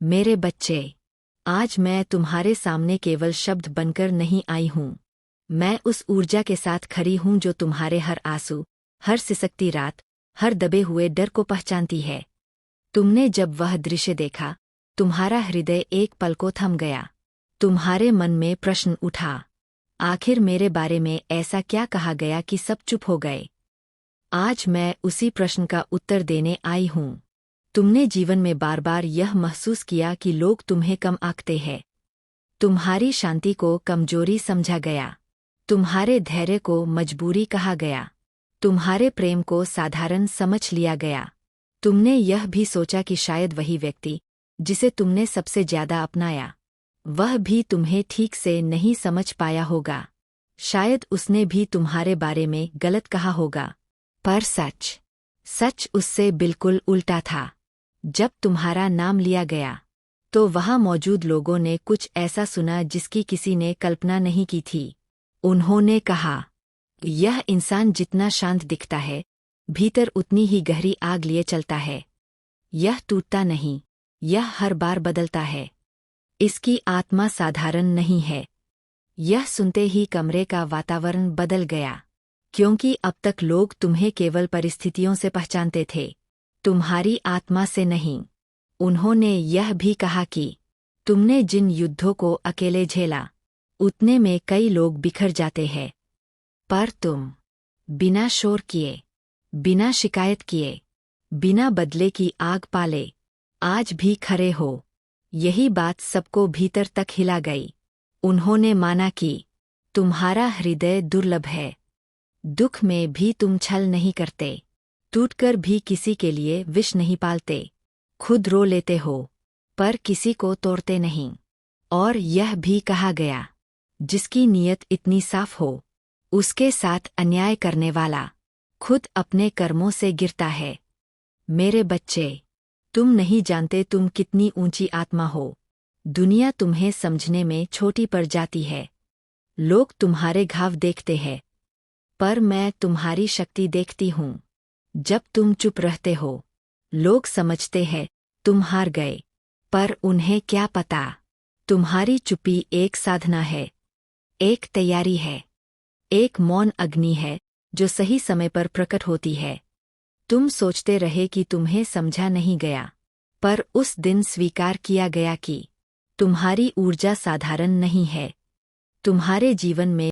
मेरे बच्चे, आज मैं तुम्हारे सामने केवल शब्द बनकर नहीं आई हूँ। मैं उस ऊर्जा के साथ खड़ी हूँ जो तुम्हारे हर आंसू, हर सिसकती रात, हर दबे हुए डर को पहचानती है। तुमने जब वह दृश्य देखा, तुम्हारा हृदय एक पल को थम गया। तुम्हारे मन में प्रश्न उठा, आखिर मेरे बारे में ऐसा क्या कहा गया कि सब चुप हो गए? आज मैं उसी प्रश्न का उत्तर देने आई हूँ। तुमने जीवन में बार बार यह महसूस किया कि लोग तुम्हें कम आंकते हैं। तुम्हारी शांति को कमजोरी समझा गया। तुम्हारे धैर्य को मजबूरी कहा गया। तुम्हारे प्रेम को साधारण समझ लिया गया। तुमने यह भी सोचा कि शायद वही व्यक्ति जिसे तुमने सबसे ज्यादा अपनाया, वह भी तुम्हें ठीक से नहीं समझ पाया होगा। शायद उसने भी तुम्हारे बारे में गलत कहा होगा। पर सच उससे बिल्कुल उल्टा था। जब तुम्हारा नाम लिया गया, तो वहां मौजूद लोगों ने कुछ ऐसा सुना जिसकी किसी ने कल्पना नहीं की थी। उन्होंने कहा, यह इंसान जितना शांत दिखता है, भीतर उतनी ही गहरी आग लिए चलता है। यह टूटता नहीं, यह हर बार बदलता है। इसकी आत्मा साधारण नहीं है। यह सुनते ही कमरे का वातावरण बदल गया, क्योंकि अब तक लोग तुम्हें केवल परिस्थितियों से पहचानते थे, तुम्हारी आत्मा से नहीं। उन्होंने यह भी कहा कि तुमने जिन युद्धों को अकेले झेला, उतने में कई लोग बिखर जाते हैं। पर तुम बिना शोर किए, बिना शिकायत किए, बिना बदले की आग पाले आज भी खड़े हो। यही बात सबको भीतर तक हिला गई। उन्होंने माना कि तुम्हारा हृदय दुर्लभ है। दुख में भी तुम छल नहीं करते, टूटकर भी किसी के लिए विष नहीं पालते। खुद रो लेते हो, पर किसी को तोड़ते नहीं। और यह भी कहा गया, जिसकी नीयत इतनी साफ हो, उसके साथ अन्याय करने वाला खुद अपने कर्मों से गिरता है। मेरे बच्चे, तुम नहीं जानते तुम कितनी ऊंची आत्मा हो। दुनिया तुम्हें समझने में छोटी पड़ जाती है। लोग तुम्हारे घाव देखते हैं, पर मैं तुम्हारी शक्ति देखती हूँ। जब तुम चुप रहते हो, लोग समझते हैं तुम हार गए, पर उन्हें क्या पता, तुम्हारी चुप्पी एक साधना है, एक तैयारी है, एक मौन अग्नि है जो सही समय पर प्रकट होती है। तुम सोचते रहे कि तुम्हें समझा नहीं गया, पर उस दिन स्वीकार किया गया कि तुम्हारी ऊर्जा साधारण नहीं है। तुम्हारे जीवन में